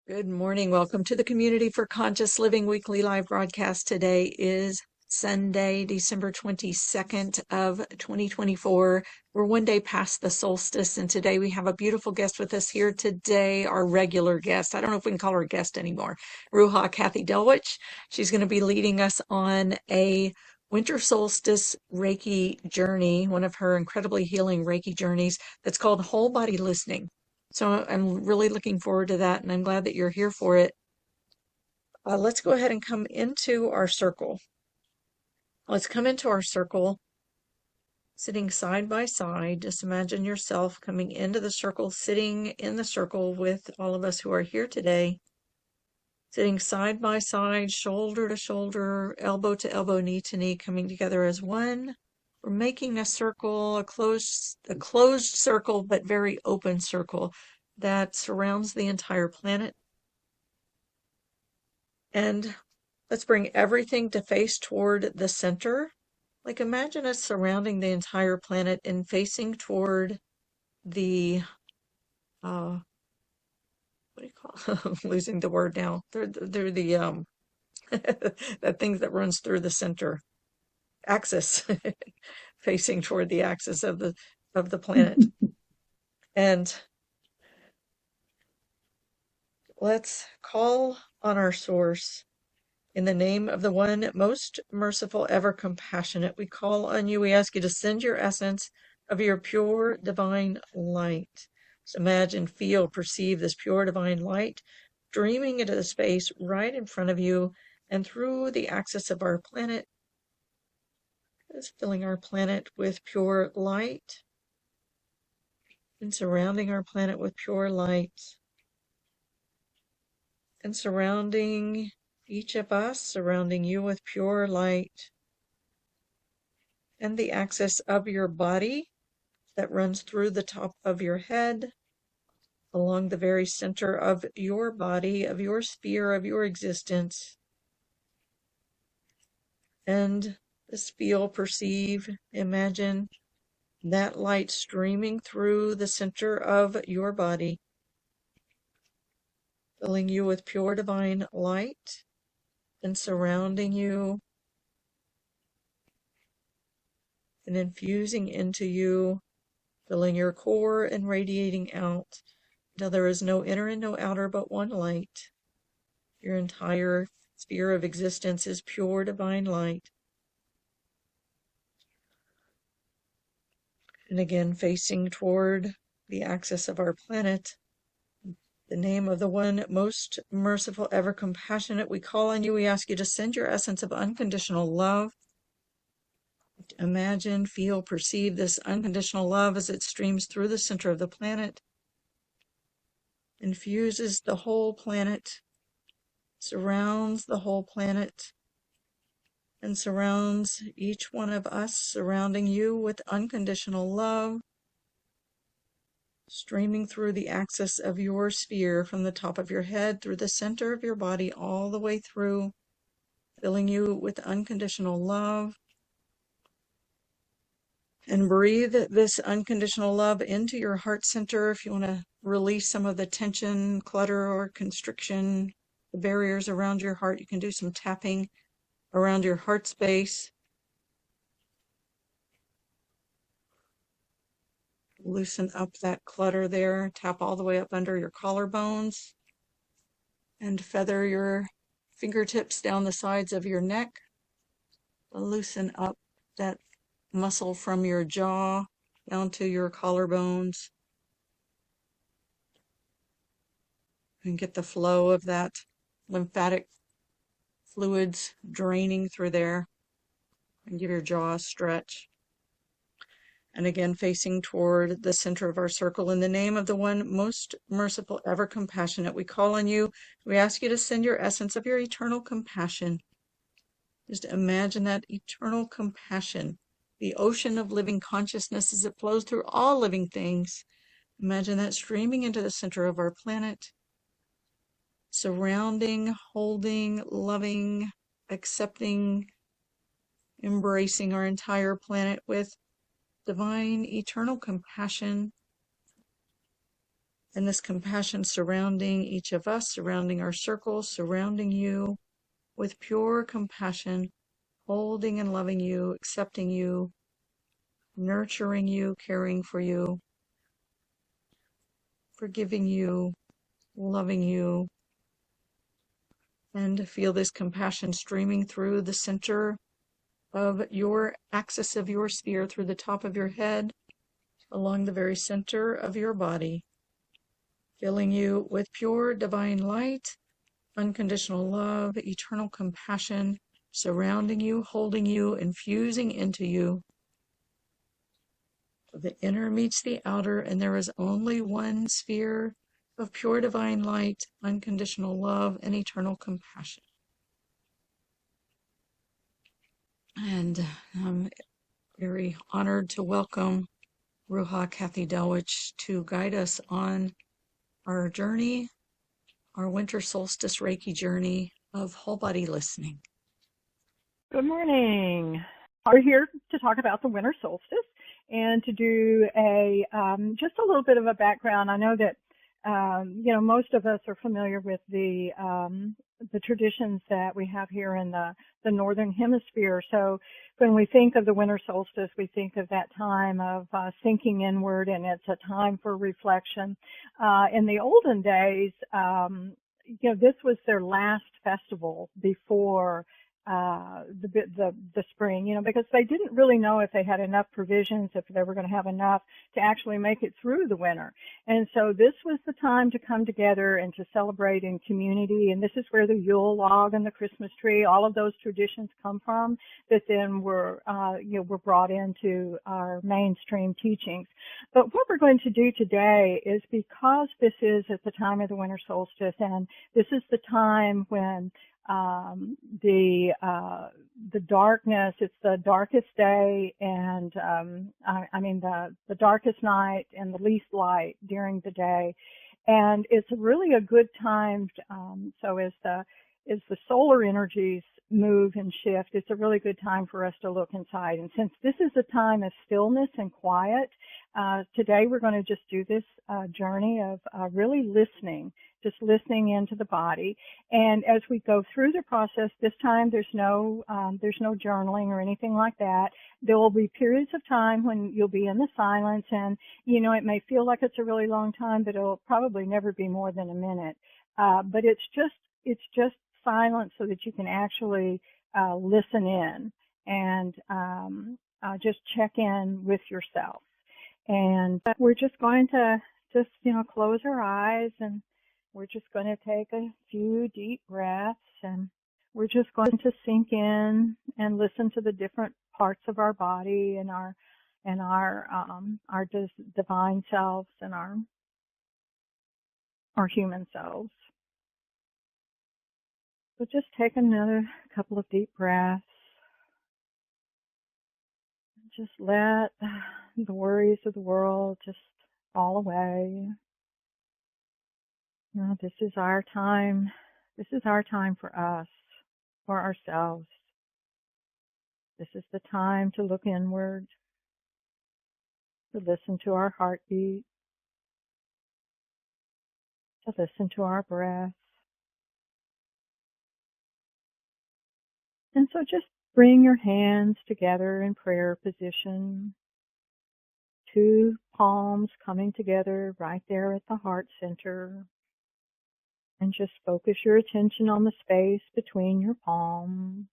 Good morning. Welcome to the Community for Conscious Living weekly live broadcast. Today is Sunday, December 22nd of 2024. We're one day past the solstice, and today we have a beautiful guest with us here today, our regular guest. I don't know if we can call her a guest anymore. Ruha Cathy Delwiche. She's going to be leading us on a Winter Solstice Reiki journey, one of her incredibly healing Reiki journeys that's called Whole Body Listening. So I'm really looking forward to that, and I'm glad that you're here for it. Let's go ahead and come into our circle. Let's come into our circle, sitting side by side. Just imagine yourself coming into the circle, sitting in the circle with all of us who are here today, sitting side by side, shoulder to shoulder, elbow to elbow, knee to knee, coming together as one. We're making a circle, a closed circle, but very open circle that surrounds the entire planet. And let's bring everything to face toward the center. Like imagine us surrounding the entire planet and facing toward the, what do you call I'm losing the word now. They're the, that thing that runs through the center. Axis. Facing toward the axis of the planet. And let's call on our source. In the name of the one most merciful, ever compassionate, we call on you. We ask you to send your essence of your pure divine light. So imagine, feel, perceive this pure divine light streaming into the space right in front of you and through the axis of our planet. It's filling our planet with pure light and surrounding our planet with pure light and surrounding each of us, surrounding you with pure light, and the axis of your body that runs through the top of your head, along the very center of your body, of your sphere, of your existence. And just feel, perceive, imagine that light streaming through the center of your body, filling you with pure divine light and surrounding you and infusing into you, filling your core and radiating out until there is no inner and no outer but one light. Your entire sphere of existence is pure divine light. And again, facing toward the axis of our planet, the name of the one most merciful, ever compassionate, we call on you. We ask you to send your essence of unconditional love. Imagine, feel, perceive this unconditional love as it streams through the center of the planet, infuses the whole planet, surrounds the whole planet, and surrounds each one of us, surrounding you with unconditional love, streaming through the axis of your sphere from the top of your head, through the center of your body, all the way through, filling you with unconditional love. And breathe this unconditional love into your heart center. If you want to release some of the tension, clutter, or constriction, the barriers around your heart, you can do some tapping around your heart space. Loosen up that clutter there. Tap all the way up under your collarbones and feather your fingertips down the sides of your neck. Loosen up that muscle from your jaw down to your collarbones. And get the flow of that lymphatic fluids draining through there. And give your jaw a stretch. And again, facing toward the center of our circle, in the name of the one most merciful, ever compassionate, we call on you. We ask you to send your essence of your eternal compassion. Just imagine that eternal compassion, the ocean of living consciousness as it flows through all living things. Imagine that streaming into the center of our planet, surrounding, holding, loving, accepting, embracing our entire planet with divine eternal compassion, And this compassion surrounding each of us, surrounding our circle, surrounding you with pure compassion, holding and loving you, accepting you, nurturing you, caring for you, forgiving you, loving you. And feel this compassion streaming through the center of your axis of your sphere, through the top of your head, along the very center of your body, filling you with pure divine light, unconditional love, eternal compassion, surrounding you, holding you, infusing into you. The inner meets the outer, and there is only one sphere of pure divine light, unconditional love, and eternal compassion. And I'm very honored to welcome Ruha Cathy Delwiche to guide us on our journey, our Winter Solstice Reiki journey of whole body listening. Good morning. We're here to talk about the Winter Solstice and to do just a little bit of a background. I know that most of us are familiar with the traditions that we have here in the Northern Hemisphere. So when we think of the Winter Solstice, we think of that time of sinking inward, and it's a time for reflection. In the olden days, this was their last festival before the spring, because they didn't really know if they had enough provisions, if they were going to have enough to actually make it through the winter. And so this was the time to come together and to celebrate in community. And this is where the Yule log and the Christmas tree, all of those traditions come from, that then were brought into our mainstream teachings. But what we're going to do today is, because this is at the time of the winter solstice, and this is the time when the darkness, it's the darkest day, and the darkest night and the least light during the day, and it's really a good time. So as the solar energies move and shift, it's a really good time for us to look inside. And since this is a time of stillness and quiet, today we're going to just do this journey of really listening, just listening into the body. And as we go through the process, this time there's no journaling or anything like that. There will be periods of time when you'll be in the silence, and it may feel like it's a really long time, but it'll probably never be more than a minute. But it's just silence so that you can actually listen in and just check in with yourself. And we're just going to close our eyes, and we're just going to take a few deep breaths, and we're just going to sink in and listen to the different parts of our body and our divine selves and our human selves. So just take another couple of deep breaths. Just let the worries of the world just fall away. This is our time. This is our time for us, for ourselves. This is the time to look inward, to listen to our heartbeat, to listen to our breath. And so just bring your hands together in prayer position. Two palms coming together right there at the heart center. And just focus your attention on the space between your palms.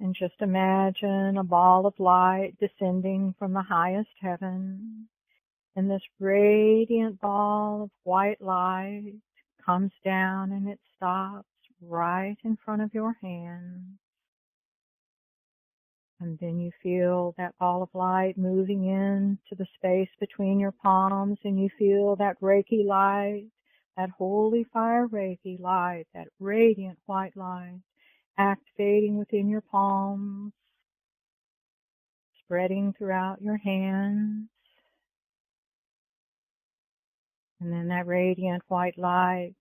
And just imagine a ball of light descending from the highest heaven. And this radiant ball of white light comes down, and it stops right in front of your hand. And then you feel that ball of light moving into the space between your palms, and you feel that Reiki light, that Holy Fire Reiki light, that radiant white light, activating within your palms, spreading throughout your hands. And then that radiant white light,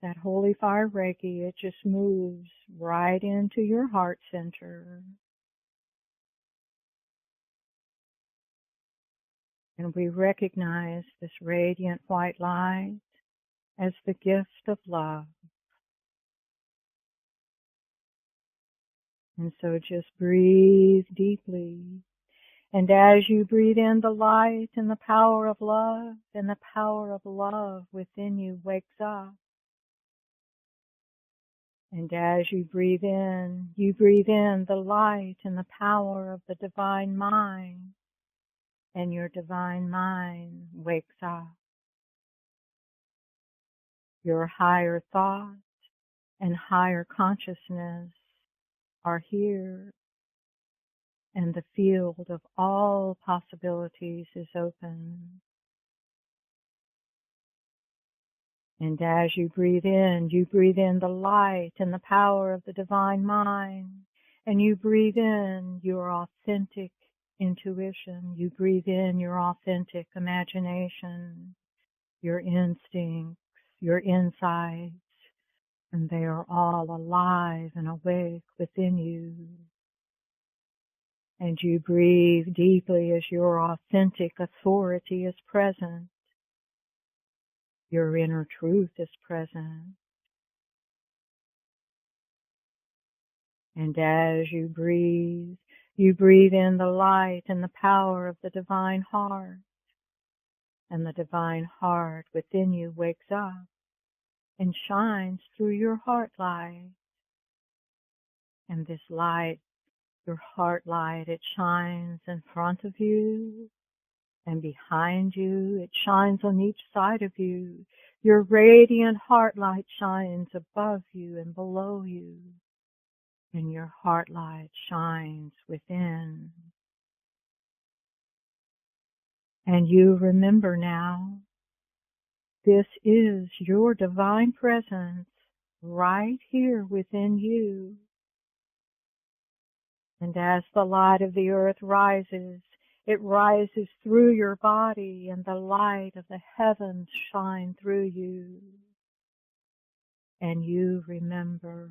that Holy Fire Reiki, it just moves right into your heart center. And we recognize this radiant white light as the gift of love. And so just breathe deeply. And as you breathe in the light and the power of love, and the power of love within you wakes up. And as you breathe in the light and the power of the divine mind, and your divine mind wakes up. Your higher thought and higher consciousness are here, and the field of all possibilities is open. And as you breathe in the light and the power of the divine mind, and you breathe in your authentic intuition, you breathe in your authentic imagination, your instincts, your insights, and they are all alive and awake within you. And you breathe deeply as your authentic authority is present. Your inner truth is present. And as you breathe in the light and the power of the divine heart. And the divine heart within you wakes up and shines through your heart light. And this light, your heart light, it shines in front of you and behind you. It shines on each side of you. Your radiant heart light shines above you and below you. And your heart light shines within. And you remember now, this is your divine presence right here within you. And as the light of the earth rises, it rises through your body, and the light of the heavens shine through you. And you remember,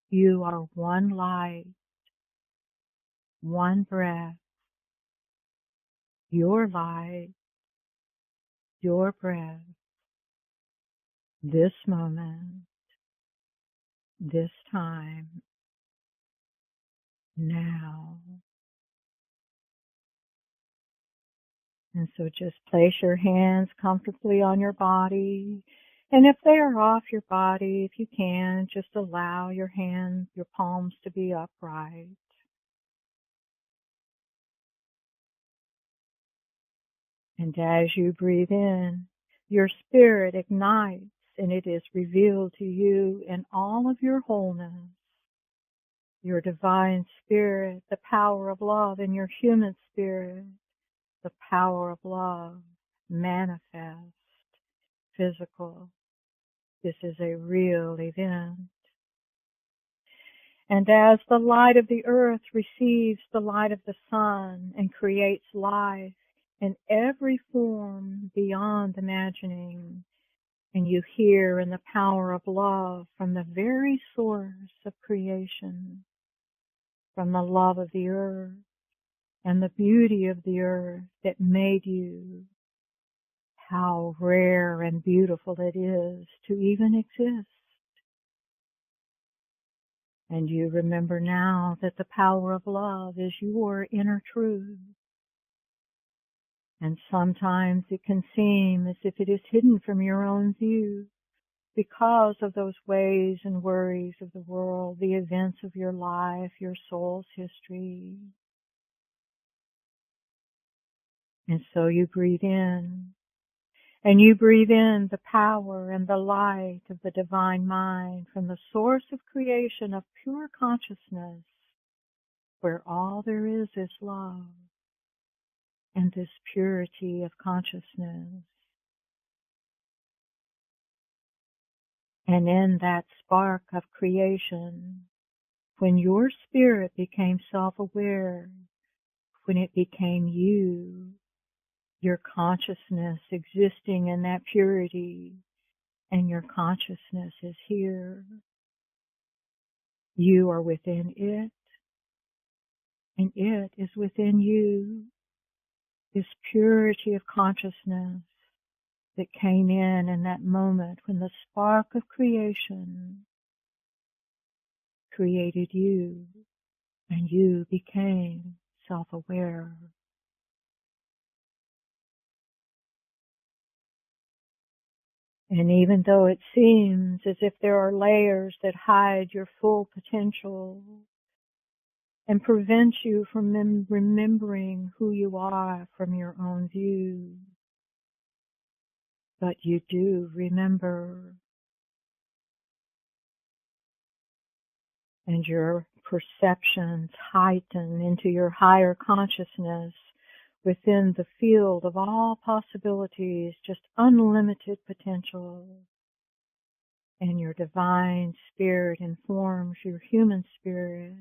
you are one light, one breath, your light, your breath, this moment, this time, now. And so just place your hands comfortably on your body. And if they are off your body, if you can, just allow your hands, your palms to be upright. And as you breathe in, your spirit ignites and it is revealed to you in all of your wholeness. Your divine spirit, the power of love, and your human spirit, the power of love, manifest, physical. This is a real event. And as the light of the earth receives the light of the sun and creates life in every form beyond imagining, and you hear in the power of love from the very source of creation, from the love of the earth and the beauty of the earth that made you, how rare and beautiful it is to even exist. And you remember now that the power of love is your inner truth. And sometimes it can seem as if it is hidden from your own view because of those ways and worries of the world, the events of your life, your soul's history. And so you breathe in, and you breathe in the power and the light of the divine mind from the source of creation of pure consciousness, where all there is love and this purity of consciousness. And in that spark of creation, when your spirit became self-aware, when it became you, your consciousness existing in that purity, and your consciousness is here. You are within it, and it is within you. this purity of consciousness that came in that moment when the spark of creation created you and you became self-aware. And even though it seems as if there are layers that hide your full potential and prevent you from remembering who you are from your own view, but you do remember, and your perceptions heighten into your higher consciousness within the field of all possibilities, just unlimited potential. And your divine spirit informs your human spirit,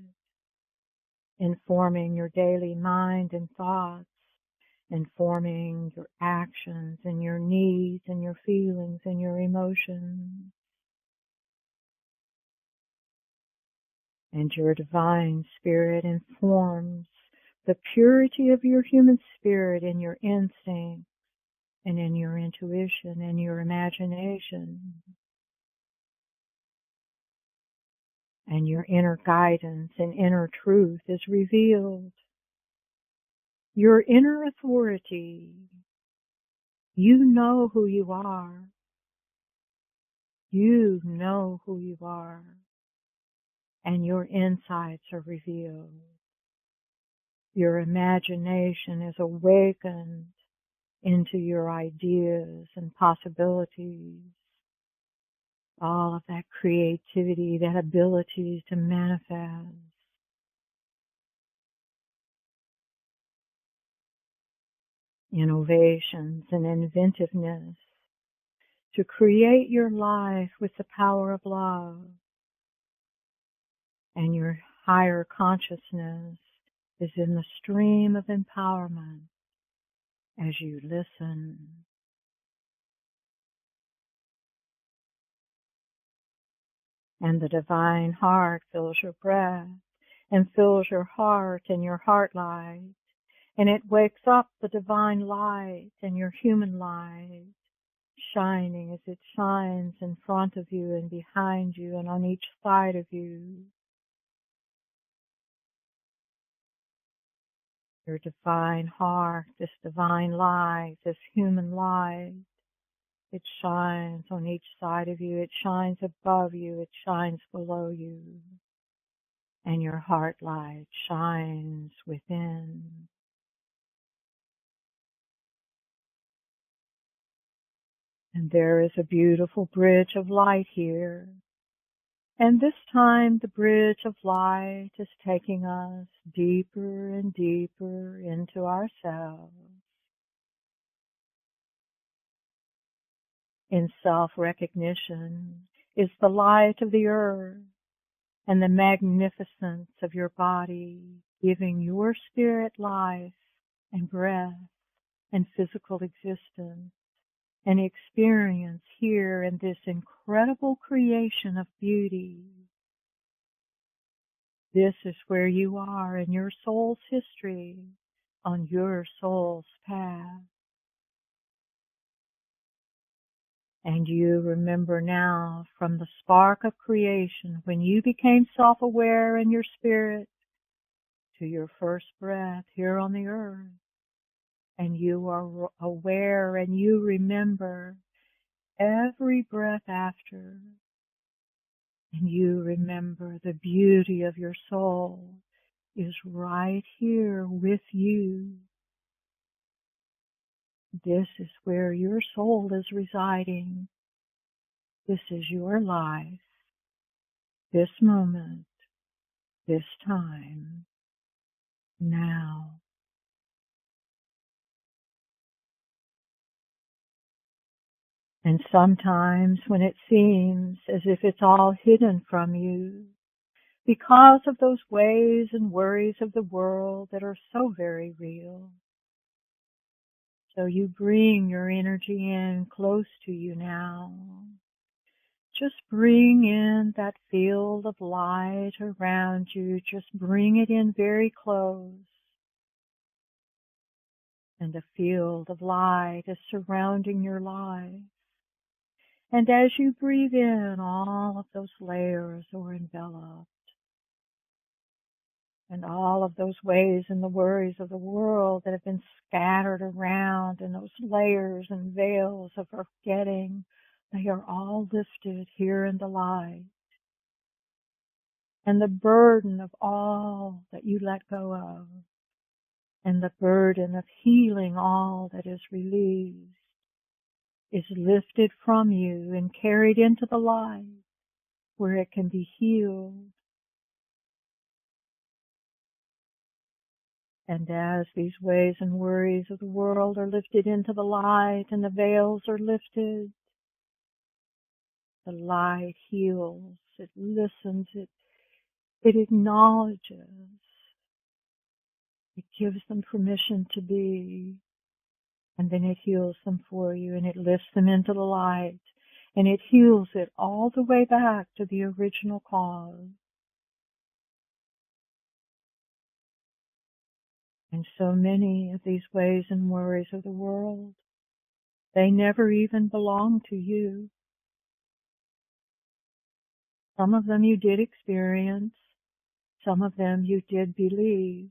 informing your daily mind and thoughts, informing your actions and your needs and your feelings and your emotions. And your divine spirit informs the purity of your human spirit in your instinct and in your intuition and your imagination. And your inner guidance and inner truth is revealed. Your inner authority. You know who you are. You know who you are. And your insights are revealed. Your imagination is awakened into your ideas and possibilities. All of that creativity, that ability to manifest. Innovations and inventiveness to create your life with the power of love. And your higher consciousness is in the stream of empowerment as you listen. And the divine heart fills your breath and fills your heart and your heart light. And it wakes up the divine light and your human light, shining as it shines in front of you and behind you and on each side of you. Your divine heart, this divine light, this human light, it shines on each side of you. It shines above you. It shines below you. And your heart light shines within. And there is a beautiful bridge of light here. And this time the bridge of light is taking us deeper and deeper into ourselves. In self-recognition is the light of the earth and the magnificence of your body, giving your spirit life and breath and physical existence and experience here in this incredible creation of beauty. This is where you are in your soul's history, on your soul's path. And you remember now from the spark of creation when you became self-aware in your spirit to your first breath here on the earth. And you are aware and you remember every breath after. And you remember the beauty of your soul is right here with you. This is where your soul is residing. This is your life, this moment, this time, now. And sometimes when it seems as if it's all hidden from you, because of those ways and worries of the world that are so very real. So you bring your energy in close to you now. Just bring in that field of light around you. Just bring it in very close. And a field of light is surrounding your life. And as you breathe in, all of those layers are enveloped. And all of those ways and the worries of the world that have been scattered around in those layers and veils of forgetting, they are all lifted here in the light. And the burden of all that you let go of, and the burden of healing all that is released, is lifted from you and carried into the light where it can be healed. And as these ways and worries of the world are lifted into the light and the veils are lifted, the light heals, it listens, it acknowledges, it gives them permission to be, and then it heals them for you, and it lifts them into the light, and it heals it all the way back to the original cause. And so many of these ways and worries of the world, they never even belong to you. Some of them you did experience, some of them you did believe,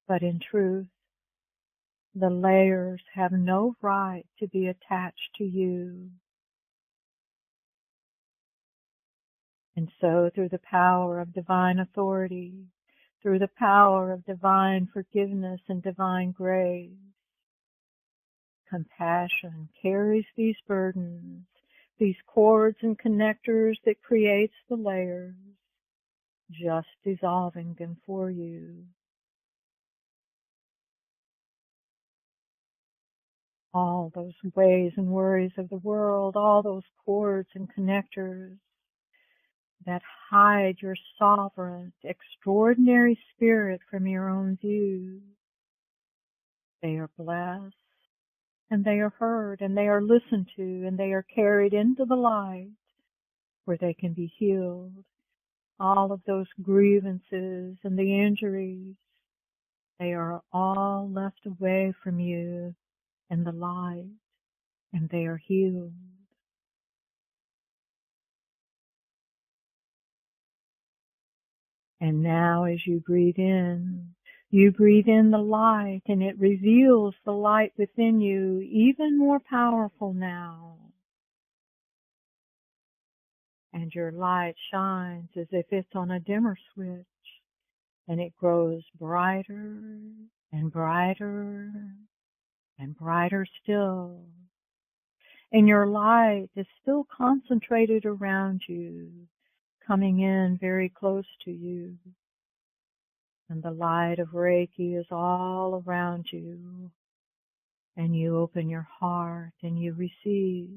but in truth, the layers have no right to be attached to you. And so through the power of divine authority, through the power of divine forgiveness and divine grace, compassion carries these burdens, these cords and connectors that creates the layers, just dissolving them for you. All those ways and worries of the world, all those cords and connectors that hide your sovereign, extraordinary spirit from your own view. They are blessed, and they are heard, and they are listened to, and they are carried into the light where they can be healed. All of those grievances and the injuries, they are all left away from you in the light, and they are healed. And now as you breathe in the light, and it reveals the light within you, even more powerful now. And your light shines as if it's on a dimmer switch, and it grows brighter and brighter and brighter still. And your light is still concentrated around you, coming in very close to you. And the light of Reiki is all around you. And you open your heart and you receive.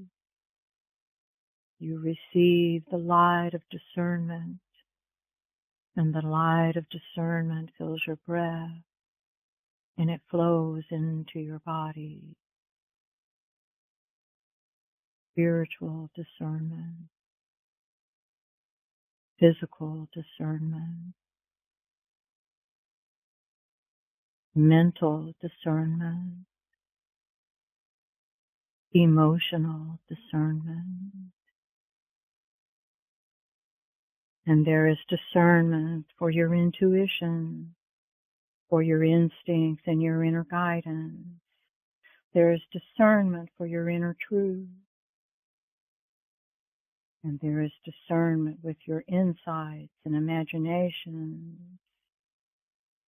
You receive the light of discernment. And the light of discernment fills your breath. And it flows into your body. Spiritual discernment. Physical discernment. Mental discernment. Emotional discernment. And there is discernment for your intuition, for your instincts and your inner guidance. There is discernment for your inner truth. And there is discernment with your insights and imaginations.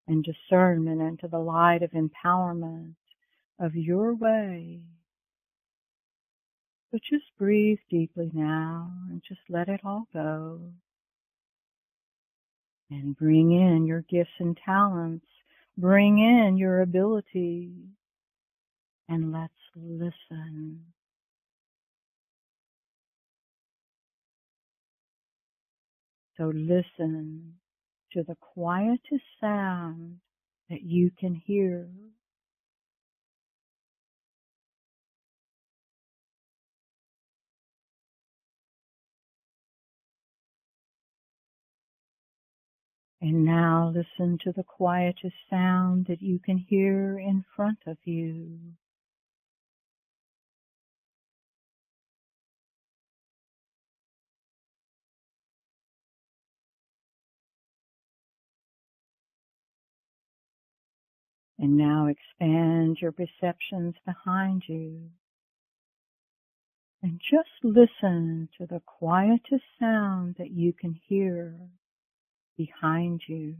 And discernment into the light of empowerment of your way. But just breathe deeply now and just let it all go. And bring in your gifts and talents. Bring in your abilities. And let's listen. So listen to the quietest sound that you can hear. And now listen to the quietest sound that you can hear in front of you. And now expand your perceptions behind you. And just listen to the quietest sound that you can hear behind you.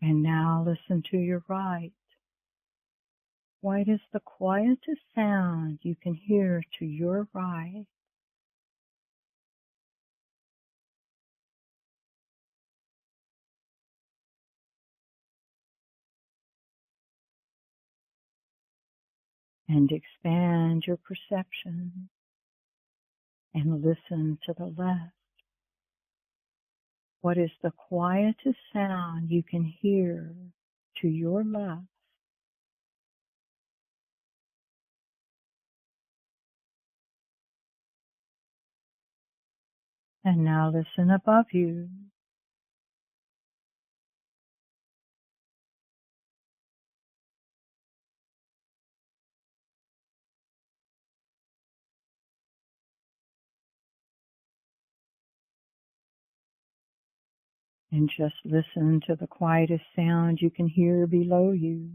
And now listen to your right. What is the quietest sound you can hear to your right? And expand your perception and listen to the left. What is the quietest sound you can hear to your left? And now listen above you. And just listen to the quietest sound you can hear below you.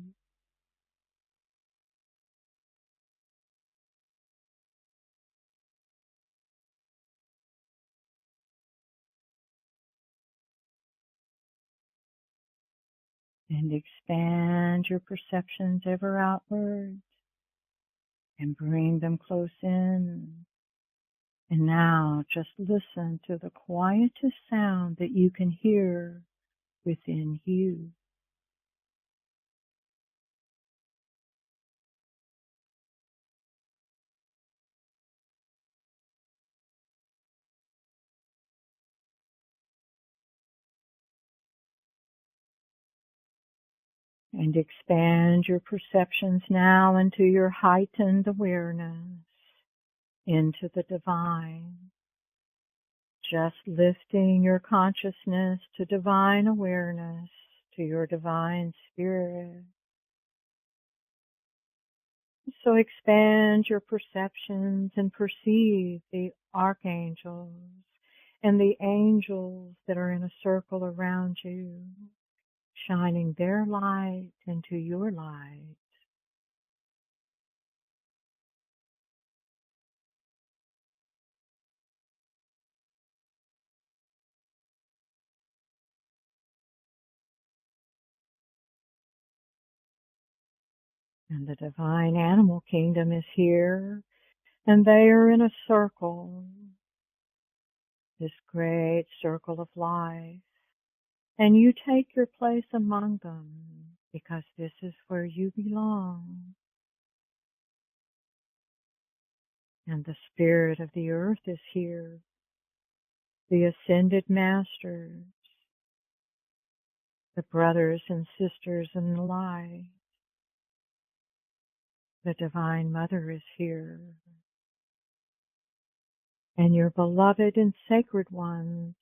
And expand your perceptions ever outward and bring them close in. And now just listen to the quietest sound that you can hear within you. And expand your perceptions now into your heightened awareness, into the divine. Just lifting your consciousness to divine awareness, to your divine spirit. So expand your perceptions and perceive the archangels and the angels that are in a circle around you, shining their light into your light. And the divine animal kingdom is here, and they are in a circle, this great circle of life. And you take your place among them, because this is where you belong. And the spirit of the earth is here, the ascended masters, the brothers and sisters in the light. The Divine Mother is here. And your beloved and sacred ones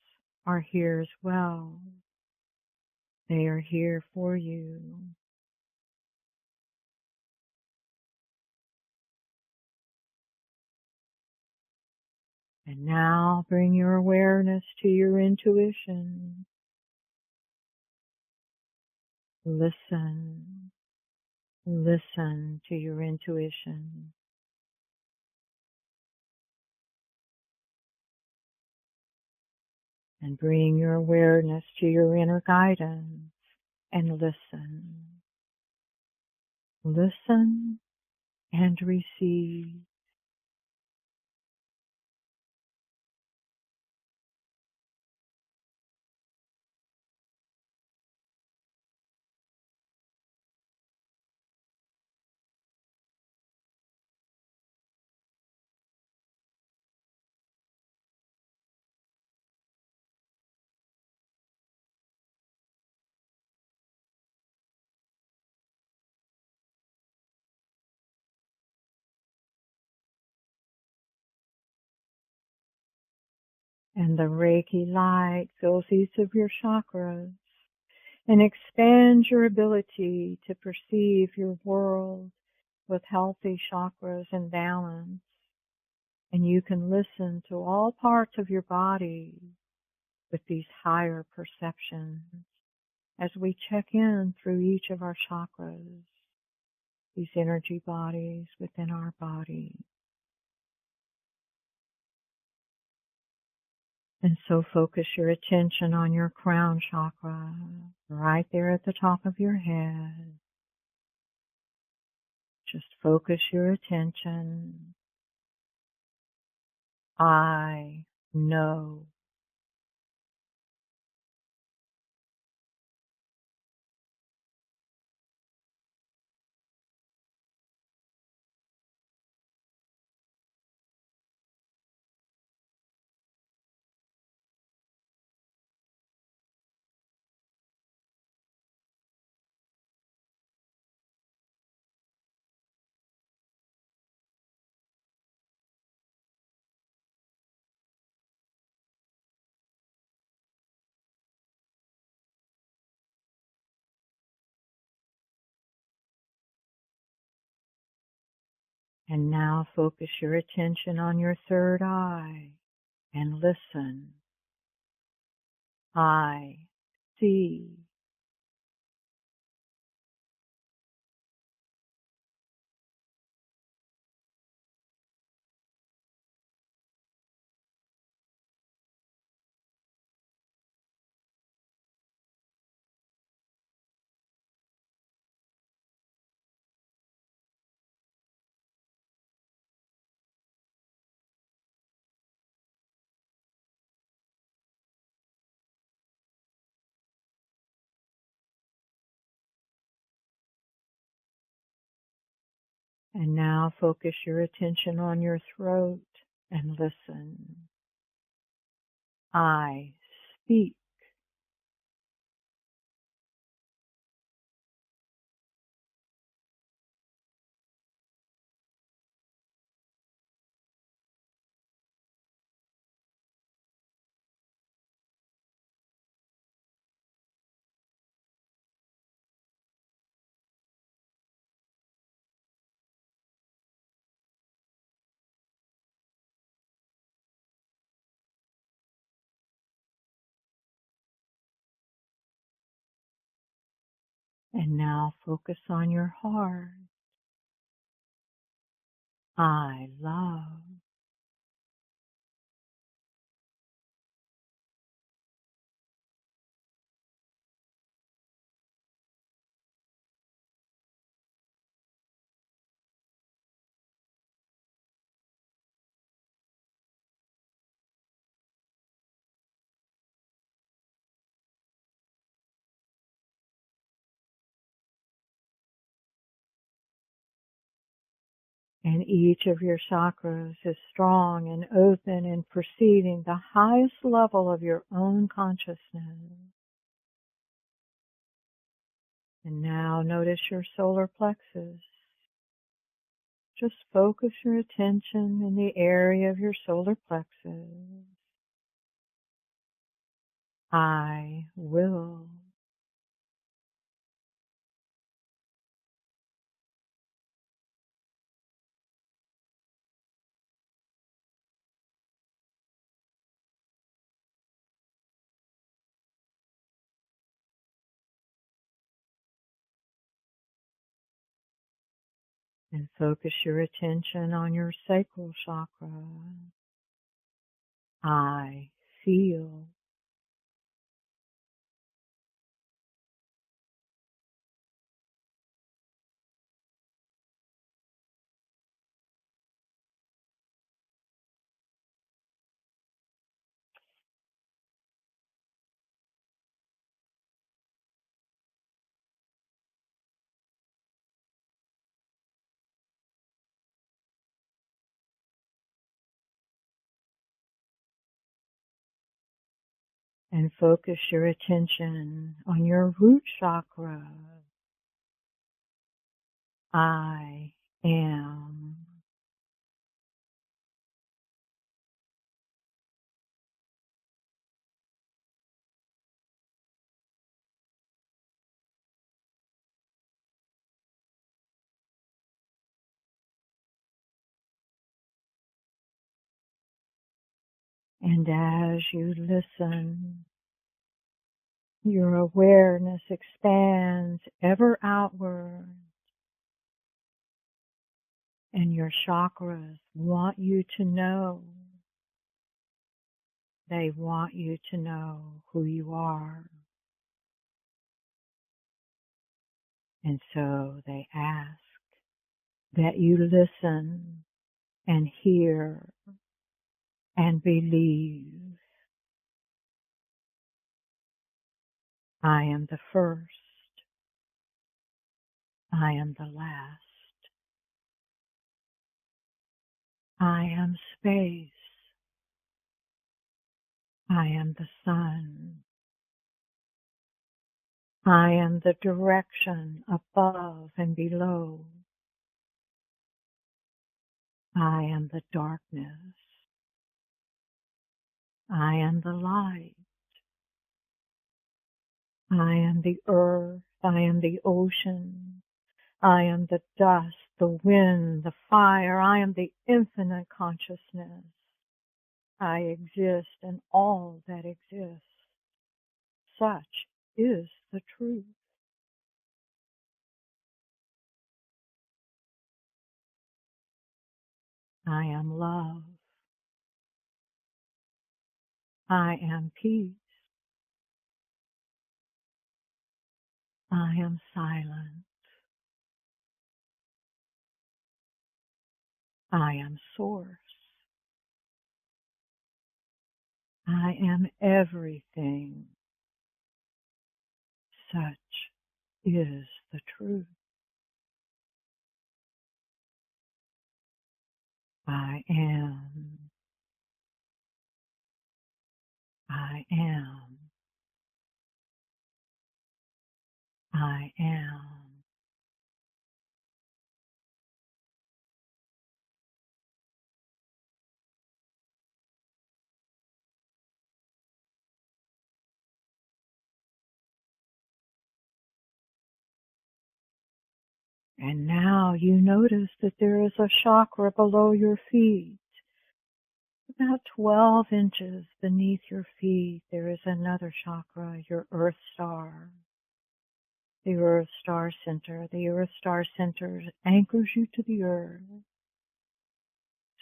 are here as well. They are here for you. And now bring your awareness to your intuition. Listen. Listen to your intuition. And bring your awareness to your inner guidance and listen. Listen and receive. And the Reiki light fills each of your chakras and expands your ability to perceive your world with healthy chakras and balance. And you can listen to all parts of your body with these higher perceptions as we check in through each of our chakras, these energy bodies within our body. And so focus your attention on your crown chakra, right there at the top of your head. Just focus your attention. I know. And now focus your attention on your third eye and listen. I see. And now focus your attention on your throat and listen. I speak. And now focus on your heart. I love. And each of your chakras is strong and open and perceiving the highest level of your own consciousness. And now notice your solar plexus. Just focus your attention in the area of your solar plexus. I will. And focus your attention on your sacral chakra. I feel. And focus your attention on your root chakra. I am. And as you listen, your awareness expands ever outward, and your chakras want you to know. They want you to know who you are. And so they ask that you listen and hear and believe. I am the first. I am the last. I am space. I am the sun. I am the direction above and below. I am the darkness. I am the light. I am the earth. I am the ocean. I am the dust, the wind, the fire. I am the infinite consciousness. I exist in all that exists. Such is the truth. I am love. I am peace. I am silent. I am source. I am everything. Such is the truth. I am. I am. I am. And now you notice that there is a chakra below your feet. About 12 inches beneath your feet, there is another chakra, your Earth Star. The Earth Star Center. The Earth Star Center anchors you to the Earth.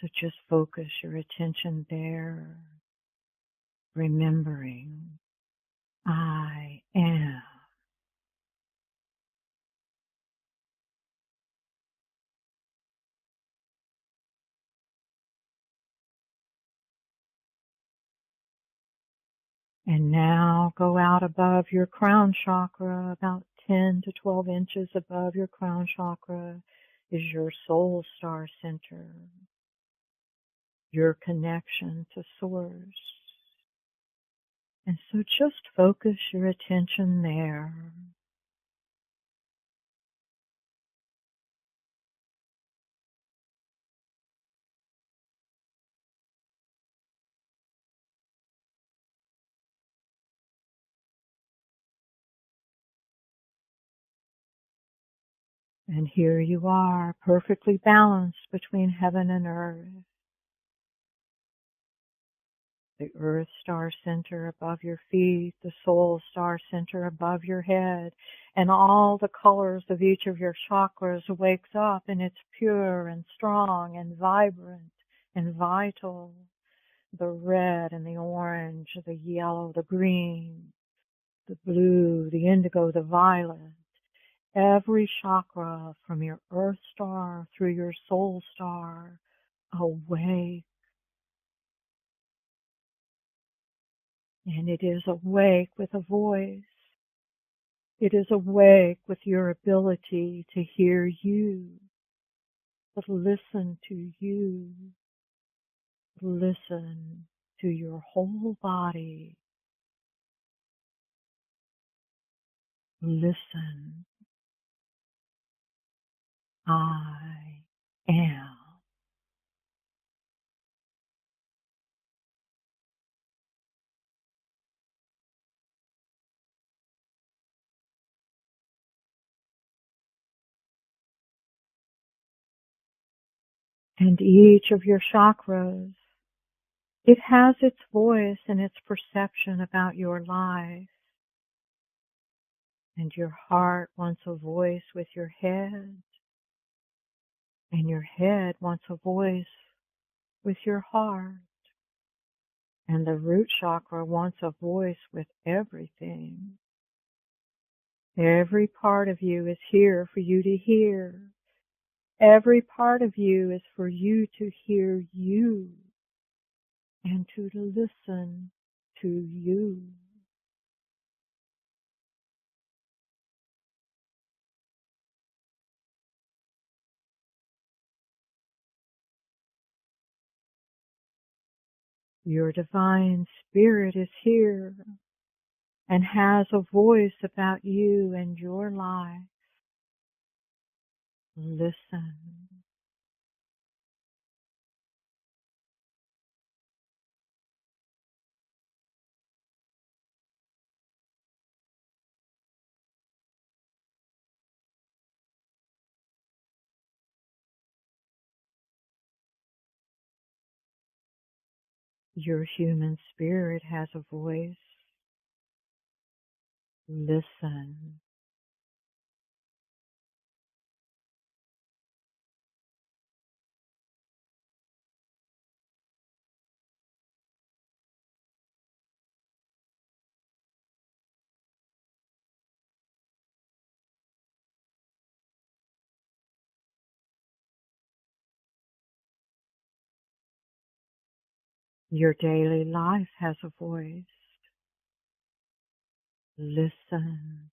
So just focus your attention there, remembering, I am. And now go out above your crown chakra, about 10 to 12 inches above your crown chakra is your soul star center, your connection to source. And so just focus your attention there. And here you are, perfectly balanced between heaven and earth. The Earth Star Center above your feet, the Soul Star Center above your head, and all the colors of each of your chakras wakes up, and it's pure and strong and vibrant and vital. The red and the orange, the yellow, the green, the blue, the indigo, the violet. Every chakra from your Earth Star through your Soul Star awake. And it is awake with a voice. It is awake with your ability to hear you, to listen to you, listen to your whole body. Listen. I am. And each of your chakras It has its voice and its perception about your life. And your heart wants a voice with your head. And your head wants a voice with your heart. And the root chakra wants a voice with everything. Every part of you is here for you to hear. Every part of you is for you to hear you and to listen to you. Your divine spirit is here and has a voice about you and your life. Listen. Your human spirit has a voice. Listen. Your daily life has a voice. Listen.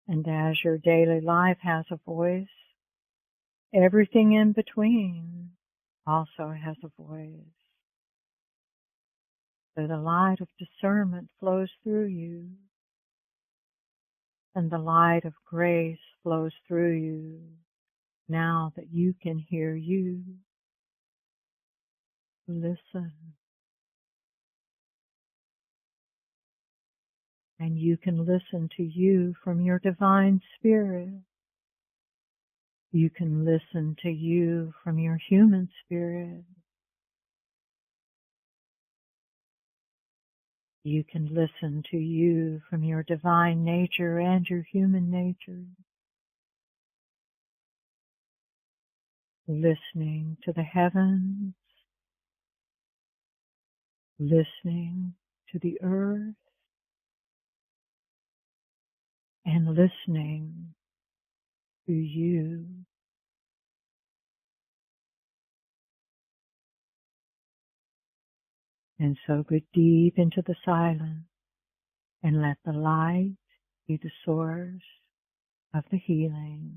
And as your daily life has a voice, everything in between also has a voice. So the light of discernment flows through you, and the light of grace flows through you now that you can hear you. Listen. And you can listen to you from your divine spirit. You can listen to you from your human spirit. You can listen to you from your divine nature and your human nature. Listening to the heavens, listening to the earth, and listening to you. And so go deep into the silence and let the light be the source of the healing.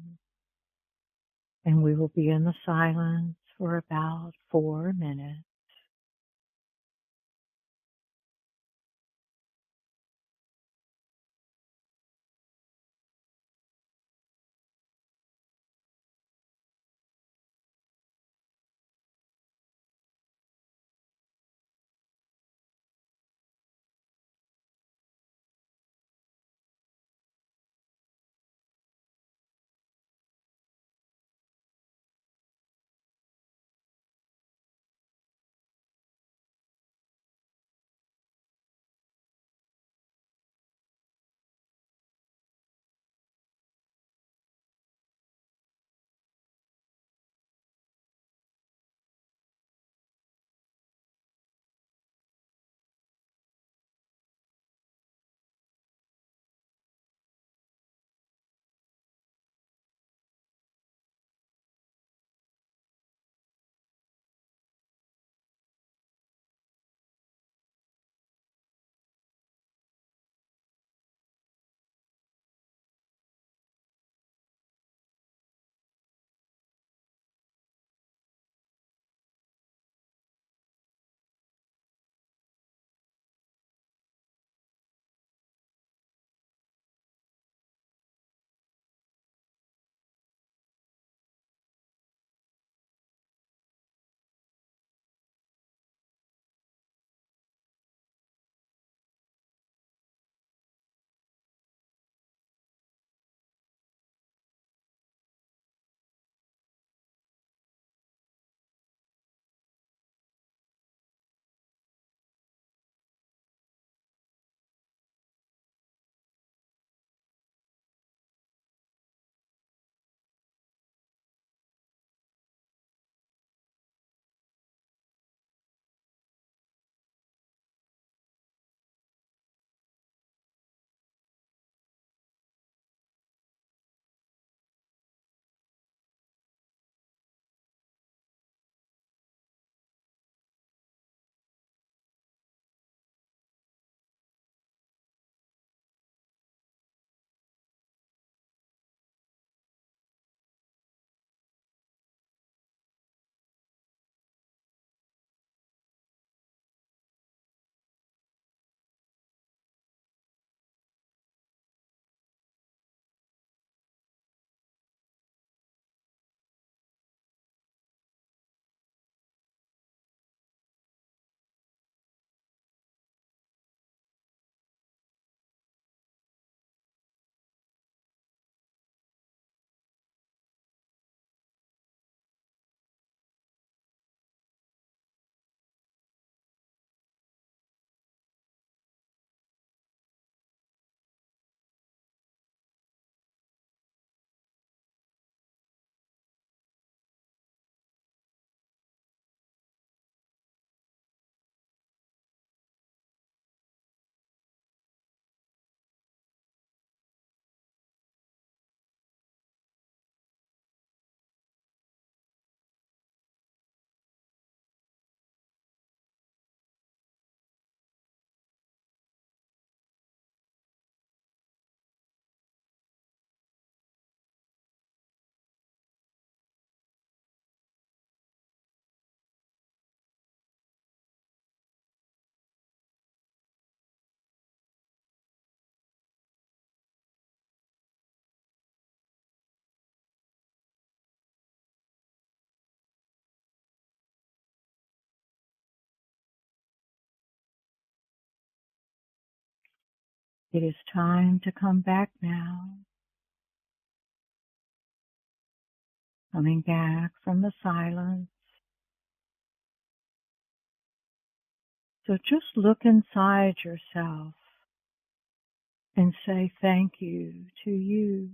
And we will be in the silence for about 4 minutes. It is time to come back now. Coming back from the silence. So just look inside yourself and say thank you to you.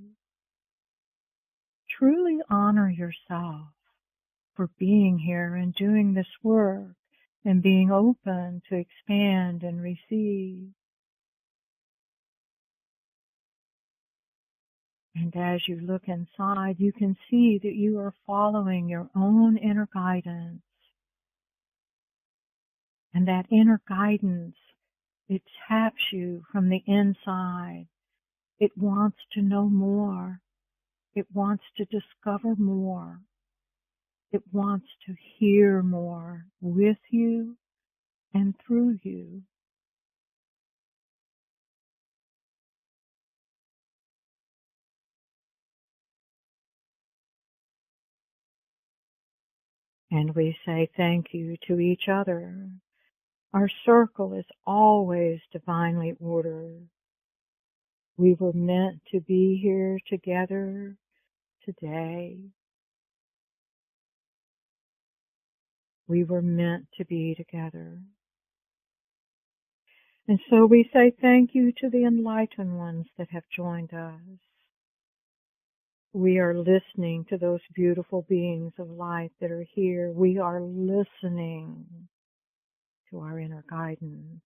Truly honor yourself for being here and doing this work and being open to expand and receive. And as you look inside, you can see that you are following your own inner guidance. And that inner guidance, it taps you from the inside. It wants to know more. It wants to discover more. It wants to hear more with you and through you. And we say thank you to each other. Our circle is always divinely ordered. We were meant to be here together today. We were meant to be together. And so we say thank you to the enlightened ones that have joined us. We are listening to those beautiful beings of light that are here. We are listening to our inner guidance.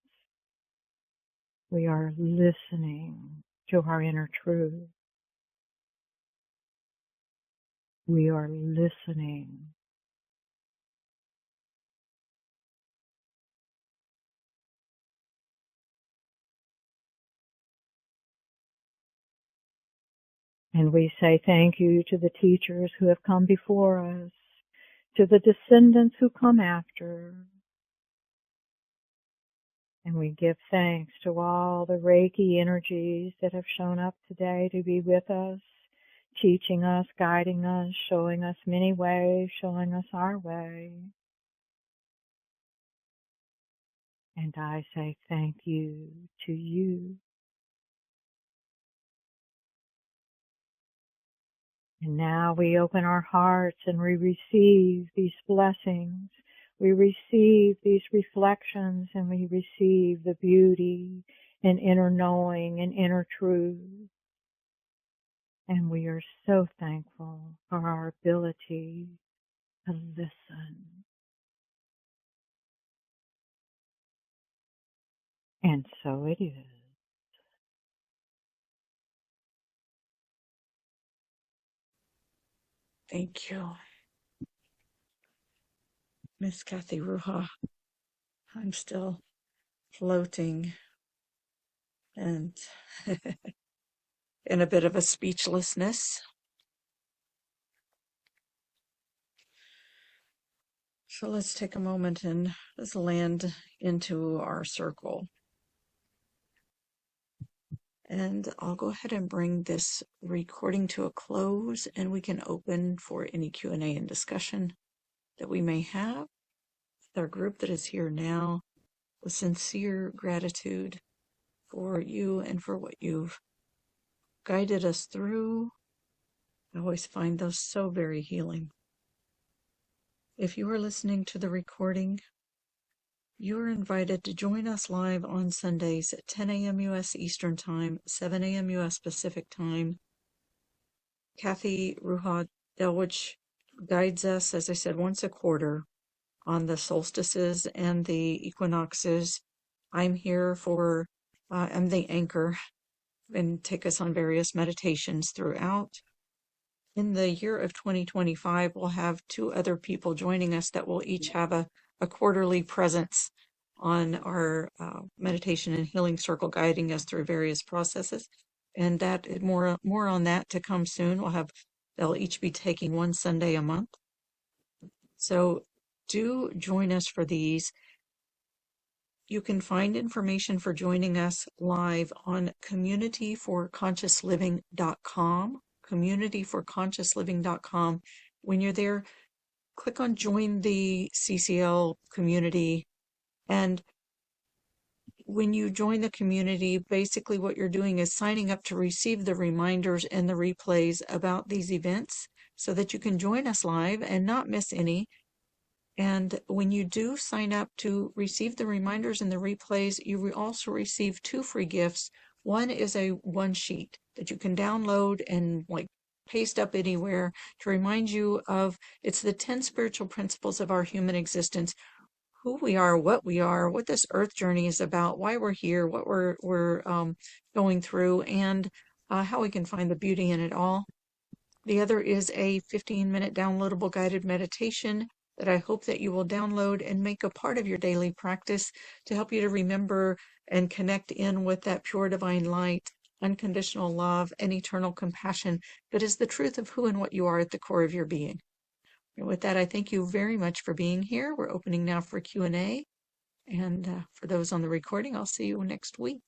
We are listening to our inner truth. We are listening. And we say thank you to the teachers who have come before us, to the descendants who come after. And we give thanks to all the Reiki energies that have shown up today to be with us, teaching us, guiding us, showing us many ways, showing us our way. And I say thank you to you. And now we open our hearts and we receive these blessings. We receive these reflections and we receive the beauty and inner knowing and inner truth. And we are so thankful for our ability to listen. And so it is. Thank you, Miss Cathy Ruha. I'm still floating and in a bit of a speechlessness. So let's take a moment and let's land into our circle. And I'll go ahead and bring this recording to a close, and we can open for any Q&A and discussion that we may have with our group that is here now, with sincere gratitude for you and for what you've guided us through. I always find those so very healing. If you are listening to the recording, you are invited to join us live on Sundays at 10 a.m. U.S. Eastern Time, 7 a.m. U.S. Pacific Time. Cathy Ruha Delwiche guides us, as I said, once a quarter on the solstices and the equinoxes. I'm here I'm the anchor and take us on various meditations throughout. In the year of 2025, we'll have two other people joining us that will each have a quarterly presence on our meditation and healing circle, guiding us through various processes. And that more on that to come soon. They'll each be taking one Sunday a month. So do join us for these. You can find information for joining us live on communityforconsciousliving.com. communityforconsciousliving.com. When you're there, click on join the CCL community and when you join the community, basically what you're doing is signing up to receive the reminders and the replays about these events so that you can join us live and not miss any. And when you do sign up to receive the reminders and the replays, you also receive 2 free gifts. One is a one sheet that you can download and like paste up anywhere to remind you of, it's the 10 spiritual principles of our human existence, who we are, what this earth journey is about, why we're here, what we're going through, and how we can find the beauty in it all. The other is a 15-minute downloadable guided meditation that I hope that you will download and make a part of your daily practice to help you to remember and connect in with that pure divine light, unconditional love, and eternal compassion that is the truth of who and what you are at the core of your being. And with that, I thank you very much for being here. We're opening now for Q&A. And for those on the recording, I'll see you next week.